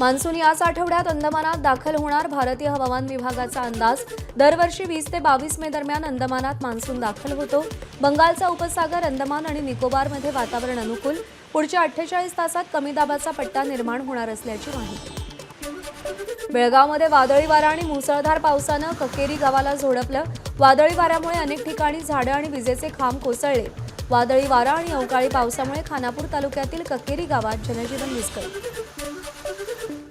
Monsoon याच आठवड्यात अंदमानात दाखल होणार. भारतीय हवामान विभागाचा अंदाज. दरवर्षी 20 ते 22 मे दरम्यान अंदमानात मान्सून दाखल होतो. बंगालचा उपसागर, अंदमान आणि निकोबारमध्ये वातावरण अनुकूल. पुढच्या 48 तासात कमी दाबाचा पट्टा निर्माण होणार असल्याची माहिती. बेळगावमध्ये वादळी वारा आणि मुसळधार पावसानं ककेरी गावाला झोडपलं. वादळी वाऱ्यामुळे अनेक ठिकाणी झाडं आणि विजेचे खांब कोसळले. वादळी वारा आणि अवकाळी पावसामुळे खानापूर तालुक्यातील ककेरी गावात जनजीवन विस्कळीत.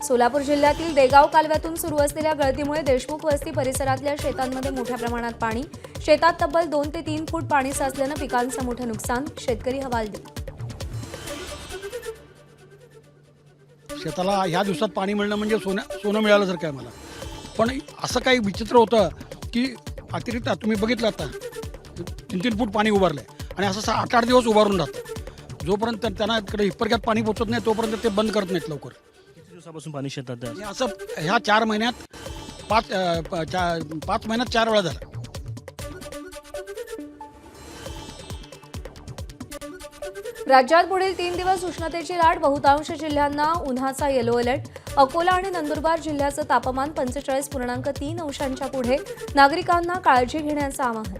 सोलापूर जिल्ह्यातील देगाव कालव्यातून सुरू असलेल्या गळतीमुळे देशमुख वस्ती परिसरातल्या शेतांमध्ये मोठ्या प्रमाणात पाणी. शेतात तब्बल 2 ते 3 फूट पाणी साचल्यानं पिकांचं मोठं नुकसान. शेतकरी हवालदिल. शेताला ह्या दिवसात पाणी मिळणं म्हणजे सोनं मिळाल्यासारखं आहे मला. पण असं काही विचित्र होतं की अतिरिक्त तुम्ही बघितलं आता 3-3 फूट पाणी उभारलं आहे आणि असं 8-8 दिवस उभारून राहतं. जोपर्यंत त्यांना इकडे हिप्परक्यात पाणी पोचत नाही तोपर्यंत ते बंद करत नाहीत लवकर. किती दिवसापासून पाणी शेतात आहे? असं ह्या 4 महिन्यात 5 महिन्यात 4 वेळा झालं. राज्यात पुढील 3 दिवस उष्णतेची लाट. बहुतांश जिल्ह्यांना उन्हाचा येलो अलर्ट. अकोला आणि नंदुरबार जिल्ह्याचं तापमान 45.3 अंशांच्या पुढे. नागरिकांना काळजी घेण्याचं आवाहन.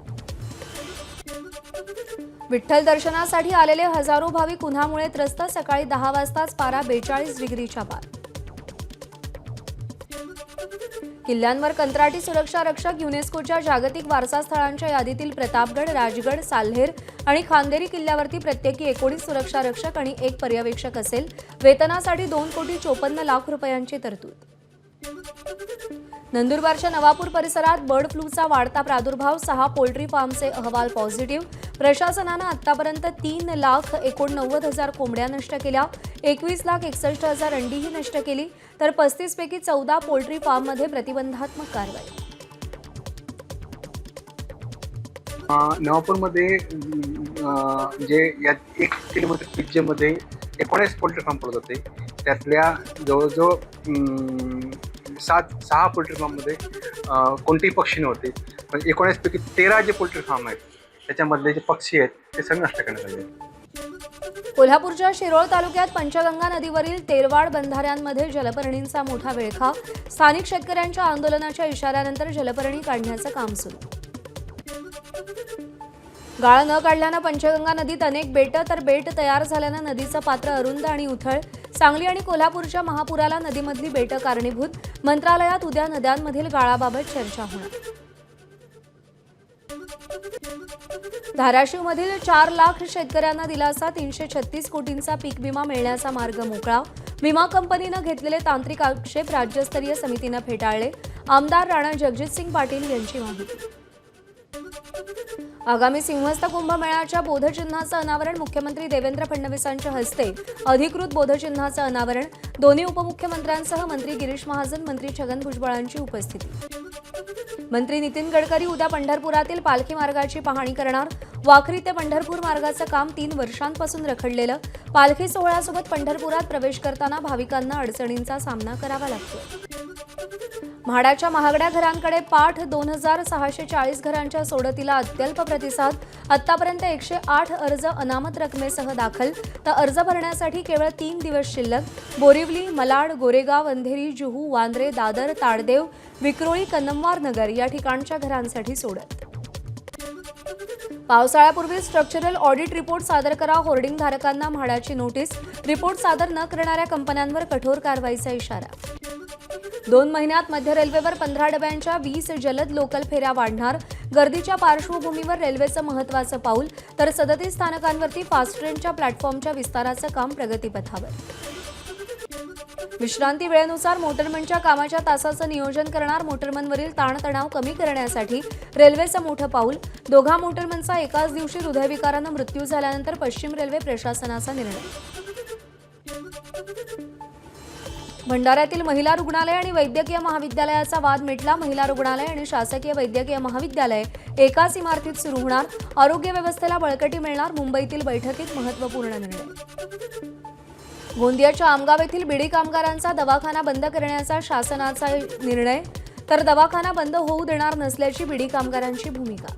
विठ्ठल दर्शनासाठी आलेले हजारो भाविक उन्हामुळे त्रस्त. सकाळी 10 वाजताच पारा 42 डिग्रीच्या पार. किल्ल्यांवर कंत्राटी सुरक्षा रक्षक. युनेस्कोच्या जागतिक वारसा स्थळांच्या यादीतील प्रतापगड, राजगड, साल्हेर आणि खांदेरी किल्ल्यावरती प्रत्येकी 19 सुरक्षा रक्षक आणि 1 पर्यवेक्षक असेल. वेतनासाठी 2,54,00,000 रुपयांची तरतूद. नंदुरबारच्या नवापूर परिसरात बर्ड फ्लूचा वाढता प्रादुर्भाव. 6 पोल्ट्री फार्मचे अहवाल पॉझिटिव्ह. प्रशासनानं आतापर्यंत 3,89,000 कोंबड्या नष्ट केल्या. 21,61,000 अंडीही नष्ट केली. तर 35 पैकी 14 पोल्ट्री फार्ममध्ये प्रतिबंधात्मक कारवाई. नवापूरमध्ये जे या 1 किलोमीटर त्रिज्येमध्ये 19 पोल्ट्री फार्म पडत होते. त्यातल्या जवळजवळ 6 पोल्ट्री फार्ममध्ये कोणतेही पक्षी नव्हते. पण 19 पैकी 13 जे पोल्ट्री फार्म आहेत त्याच्यामधले जे पक्षी आहेत ते सगळे नष्ट करण्यात आले. कोल्हापूरच्या शिरोळ तालुक्यात पंचगंगा नदीवरील तेरवाड बंधाऱ्यांमध्ये जलपर्णींचा मोठा विळखा. स्थानिक शेतकऱ्यांच्या आंदोलनाच्या इशाऱ्यानंतर जलपर्णी काढण्याचं काम सुरू. गाळ न काढल्यानं पंचगंगा नदीत अनेक बेटं, तर बेट तयार झाल्यानं नदीचं पात्र अरुंद आणि उथळ. सांगली आणि कोल्हापूरच्या महापुराला नदीमधली बेटं कारणीभूत. मंत्रालयात उद्या नद्यांमधील गाळाबाबत चर्चा होणार. धाराशिवमधील 4 लाख शेतकऱ्यांना दिलासा. 336 कोटींचा पीक विमा मिळण्याचा मार्ग मोकळा. विमा कंपनीनं घेतलेले तांत्रिक आक्षेप राज्यस्तरीय समितीनं फेटाळले. आमदार राणा जगजितसिंग पाटील यांची माहिती. आगामी सिंहस्थ कुंभमेळ्याच्या बोधचिन्हाचं अनावरण. मुख्यमंत्री देवेंद्र फडणवीसांच्या हस्ते अधिकृत बोधचिन्हाचं अनावरण. दोन्ही उपमुख्यमंत्र्यांसह मंत्री गिरीश महाजन, मंत्री छगन भुजबळांची उपस्थिती. मंत्री नितीन गडकरी उद्या पंढरपुरातील पालखी मार्गाची पाहणी करणार. वाखरी ते पंढरपूर मार्गाचं काम 3 वर्षांपासून रखडलेलं. पालखी सोहळ्यासोबत पंढरपुरात प्रवेश करताना भाविकांना अडचणींचा सामना करावा लागतो. म्हाडाच्या महागड्या घरांकडे पाठ. 2,640 घरांच्या सोडतीला अत्यल्प प्रतिसाद. आतापर्यंत 108 अर्ज अनामत रकमेसह दाखल. तर अर्ज भरण्यासाठी केवळ 3 दिवस शिल्लक. बोरिवली, malaड, गोरेगाव, अंधेरी, जुहू, वांद्रे, दादर, ताडदेव, विक्रोळी, कन्नमवार नगर या ठिकाणच्या घरांसाठी सोडत. पावसाळ्यापूर्वी स्ट्रक्चरल ऑडिट रिपोर्ट सादर करा. होर्डिंग धारकांना म्हाडाची नोटीस. रिपोर्ट सादर न करणाऱ्या कंपन्यांवर कठोर कारवाईचा इशारा. 2 महिन्यात मध्य रेल्वेवर 15 डब्यांच्या 20 जलद लोकल फेऱ्या वाढणार. गर्दीच्या पार्श्वभूमीवर रेल्वेचं महत्त्वाचं पाऊल. तर 37 स्थानकांवरती फास्ट ट्रेनच्या प्लॅटफॉर्मच्या विस्ताराचं काम प्रगतीपथावर. विश्रांती वेळेनुसार मोटरमनच्या कामाच्या तासाचं नियोजन करणार. मोटरमनवरील ताणतणाव कमी करण्यासाठी रेल्वेचं मोठं पाऊल. दोघा मोटरमनचा एकाच दिवशी हृदयविकारानं मृत्यू झाल्यानंतर पश्चिम रेल्वे प्रशासनाचा निर्णय. भंडाऱ्यातील महिला रुग्णालय आणि वैद्यकीय महाविद्यालयाचा वाद मिटला. महिला रुग्णालय आणि शासकीय वैद्यकीय महाविद्यालय एकाच इमारतीत सुरू होणार. आरोग्य व्यवस्थेला बळकटी मिळणार. मुंबईतील बैठकीत महत्त्वपूर्ण निर्णय. गोंदियाच्या आमगाव येथील बिडी कामगारांचा दवाखाना बंद करण्याचा शासनाचा निर्णय. तर दवाखाना बंद होऊ देणार नसल्याची बिडी कामगारांची भूमिका.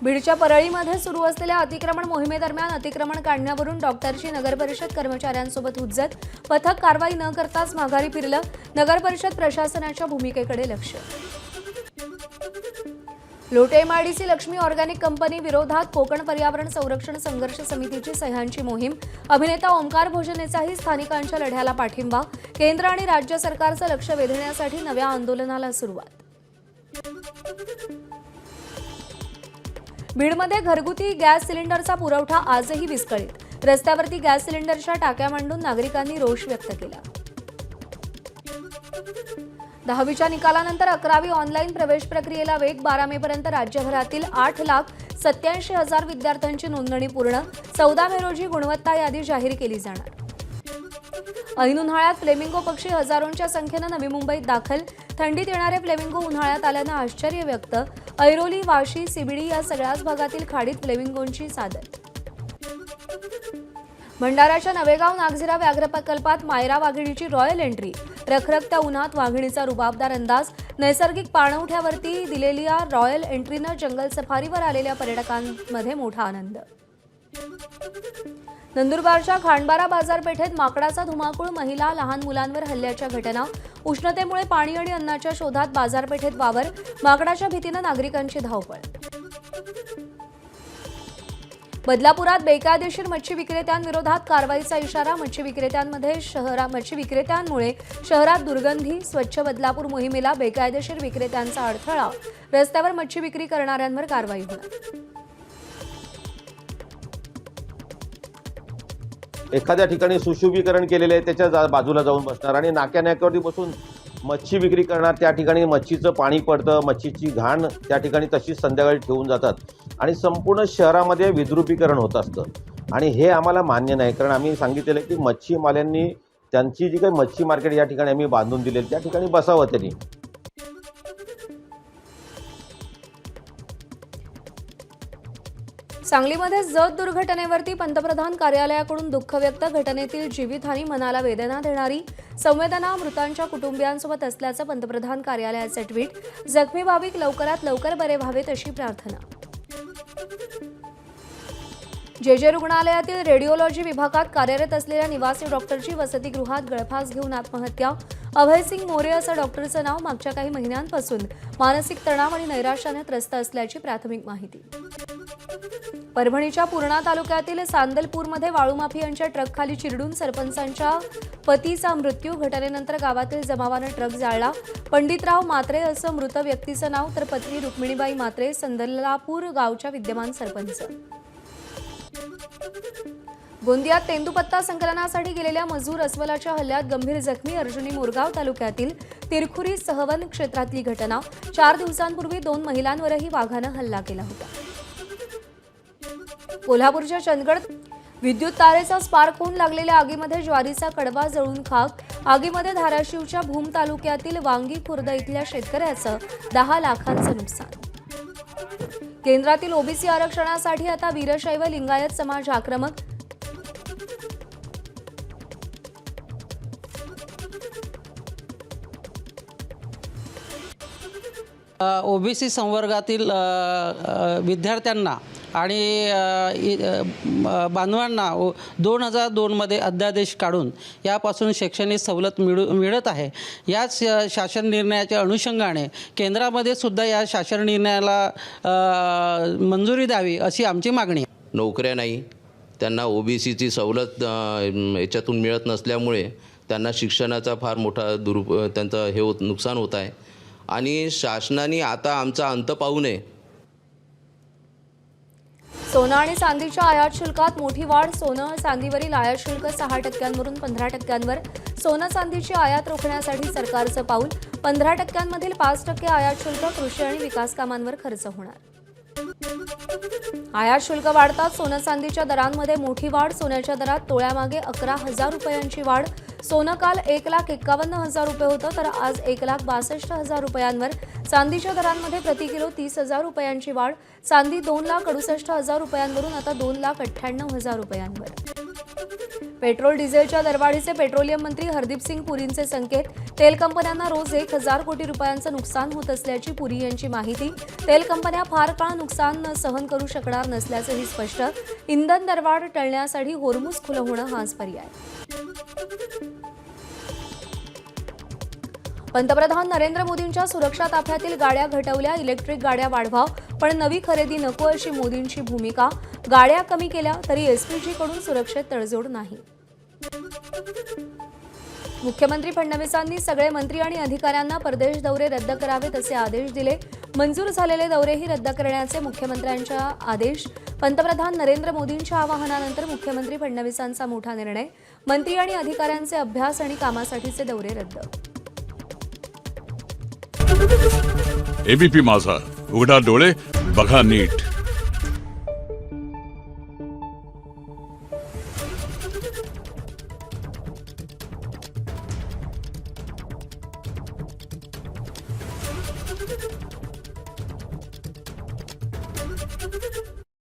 बीडच्या परळीमध्ये सुरू असलेल्या अतिक्रमण मोहिमेदरम्यान अतिक्रमण काढण्यावरून डॉक्टरची नगरपरिषद कर्मचाऱ्यांसोबत हुज्जत. पथक कारवाई न करताच माघारी फिरलं. नगरपरिषद प्रशासनाच्या भूमिकेकडे लक्ष. Lote MIDC Laxmi organic company विरोधात कोकण पर्यावरण संरक्षण संघर्ष समितीची सह्यांची मोहीम. अभिनेता ओंकार भोजनेचाही स्थानिकांच्या लढ्याला पाठिंबा. केंद्र आणि राज्य सरकारचं लक्ष वेधण्यासाठी नव्या आंदोलनाला सुरुवात. बीडमध्ये घरगुती गॅस सिलेंडरचा पुरवठा आजही विस्कळीत. रस्त्यावरती गॅस सिलेंडरच्या टाक्या मांडून नागरिकांनी रोष व्यक्त केला. 10वीच्या निकालानंतर 11वी ऑनलाईन प्रवेश प्रक्रियेला वेग. 12 मेपर्यंत राज्यभरातील 8,87,000 विद्यार्थ्यांची नोंदणी पूर्ण. 14 मे रोजी गुणवत्ता यादी जाहीर केली जाणार. ऐन उन्हाळ्यात फ्लेमिंगो पक्षी हजारोंच्या संख्येनं नवी मुंबईत दाखल. थंडीत येणारे फ्लेमिंगो उन्हाळ्यात आल्यानं आश्चर्य व्यक्त. ऐरोली, वाशी, सीबीडी या सगळ्याच भागातील खाडीत फ्लेमिंगोंची सादर. भंडाऱ्याच्या नवेगाव नागझिरा व्याघ्र प्रकल्पात मायरा वाघिणीची रॉयल एंट्री. रखरखत्या उन्हात वाघिणीचा रुबाबदार अंदाज. नैसर्गिक पाणवठ्यावरती दिलेल्या रॉयल एंट्रीनं जंगल सफारीवर आलेल्या पर्यटकांमध्ये मोठा आनंद. नंदुरबारच्या खांडबारा बाजारपेठेत माकडाचा धुमाकूळ. महिला, लहान मुलांवर हल्ल्याच्या घटना. उष्णतेमुळे पाणी आणि अन्नाच्या शोधात बाजारपेठेत वावर. माकडाच्या भीतीनं नागरिकांची धावपळ. बदलापुरात बेकायदेशीर मच्छी विक्रेत्यांविरोधात कारवाईचा इशारा. मच्छी विक्रेत्यांमुळे शहरात दुर्गंधी. स्वच्छ बदलापूर मोहिमेला बेकायदेशीर विक्रेत्यांचा अडथळा. रस्त्यावर मच्छी विक्री करणाऱ्यांवर कारवाई होणार. एखाद्या ठिकाणी सुशोभीकरण केलेले आहे त्याच्या बाजूला जाऊन बसणार आणि नाक्यावरती बसून मच्छी विक्री करणार. त्या ठिकाणी मच्छीचं पाणी पडतं, मच्छीची घाण त्या ठिकाणी तशीच संध्याकाळी ठेवून जातात आणि संपूर्ण शहरामध्ये विद्रुपीकरण होत असतं. आणि हे आम्हाला मान्य नाही, कारण आम्ही सांगितलेलं की मच्छीमाल्यांनी त्यांची जी काही मच्छी मार्केट या ठिकाणी आम्ही बांधून दिलेली त्या ठिकाणी बसावं त्यांनी. सांगलीमध्ये जत दुर्घटनेवरती पंतप्रधान कार्यालयाकडून दुःख व्यक्त. घटनेतील जीवितहानी मनाला वेदना देणारी. संवेदना मृतांच्या कुटुंबियांसोबत असल्याचं पंतप्रधान कार्यालयाचे ट्विट. जखमी भाविक लवकरात लवकर बरे व्हावेत अशी प्रार्थना. जे रुग्णालयातील रेडिओलॉजी विभागात कार्यरत असलेल्या निवासी डॉक्टरची वसतिगृहात गळफास घेऊन आत्महत्या. अभयसिंग मोरे असं डॉक्टरचं नाव. मागच्या काही महिन्यांपासून मानसिक तणाव आणि नैराश्याने त्रस्त असल्याची प्राथमिक माहिती. परभणीच्या पूर्णा तालुक्यातील सांदलपूरमध्ये वाळूमाफियांच्या ट्रकखाली चिरडून सरपंचांच्या पतीचा मृत्यू. घटनेनंतर गावातील जमावानं ट्रक जाळला. पंडितराव मात्रे असं मृत व्यक्तीचं नाव, तर पत्नी रुक्मिणीबाई मात्रे संदलापूर गावच्या विद्यमान सरपंच. गोंदियात तेंदूपत्ता संकलनासाठी गेलेल्या मजूर अस्वलाच्या हल्ल्यात गंभीर जखमी. अर्जुनी मोरगाव तालुक्यातील तिरखुरी सहवन क्षेत्रातली घटना. 4 दिवसांपूर्वी 2 महिलांवरही वाघानं हल्ला केला होता. कोल्हापूरच्या चंदगड विद्युत तारेचा स्पार्क होऊन लागलेल्या आगीमध्ये ज्वारीचा कडबा जळून खाक. आगीमध्ये धाराशिवच्या भूम तालुक्यातील वांगी खुर्द इथल्या शेतकऱ्याचं 10 लाखांचं नुकसान. केंद्रातील ओबीसी आरक्षणासाठी आता वीरशैव लिंगायत समाज आक्रमक. ओबीसी संवर्गातील विद्यार्थ्यांना आणि बांधवांना 2002मध्ये अध्यादेश काढून यापासून शैक्षणिक सवलत मिळत आहे. याच शासन निर्णयाच्या अनुषंगाने केंद्रामध्ये सुद्धा या शासन निर्णयाला मंजुरी द्यावी अशी आमची मागणी आहे. नोकऱ्या नाही, त्यांना ओबीसीची सवलत याच्यातून मिळत नसल्यामुळे त्यांना शिक्षणाचा फार मोठा त्यांचं नुकसान होत आहे आणि शासनाने आता आमचा अंत पाहू नये. सोनं आणि चांदीच्या आयात शुल्कात मोठी वाढ. सोनं चांदीवरील आयात शुल्क 6% वरून 15%वर. सोनं चांदीची आयात रोखण्यासाठी सरकारचं पाऊल. 15%मधील 5% आयात शुल्क कृषी आणि विकास कामांवर खर्च होणार. आयात शुल्क वाढतात सोनं चांदीच्या दरांमध्ये मोठी वाढ. सोन्याच्या दरात तोळ्यामागे 11,000 रुपयांची वाढ. सोनं काल 1,51,000 रुपये होतं, तर आज 1,62,000 रुपयांवर. चांदीच्या दरांमध्ये प्रति किलो 30,000 रुपयांची वाढ. चांदी 2,68,000 रुपयांवरून आता 2,98,000 रुपयांवर. पेट्रोल डिझेलच्या दरवाढीचे पेट्रोलियम मंत्री हरदीप सिंग पुरींचे संकेत. तेल कंपन्यांना रोज 1,000 कोटी रुपयांचं नुकसान होत असल्याची पुरी यांची माहिती. तेल कंपन्या फार काळ नुकसान सहन करू शकणार नसल्याचंही स्पष्ट. इंधन दरवाढ टळण्यासाठी होर्मुझ खुलं होणं हाच पर्याय. पंतप्रधान नरेंद्र मोदींच्या सुरक्षा ताफ्यातील गाड्या घटवल्या, इलेक्ट्रिक गाड्या वाढवा, पण नवी खरेदी नको अशी मोदींची भूमिका. गाड्या कमी केल्या तरी एसपीजीकडून सुरक्षेत तडजोड नाही. मुख्यमंत्री फडणवीसांनी सगळे मंत्री आणि अधिकाऱ्यांना परदेश दौरे रद्द करावेत असे आदेश दिले. मंजूर झालेले दौरेही रद्द करण्याचे मुख्यमंत्र्यांच्या आदेश. पंतप्रधान नरेंद्र मोदींच्या आवाहनानंतर मुख्यमंत्री फडणवीसांचा मोठा निर्णय. मंत्री आणि अधिकाऱ्यांचे अभ्यास आणि कामासाठीचे दौरे रद्द. एबीपी माझा, उघडा डोळे बघा नीट.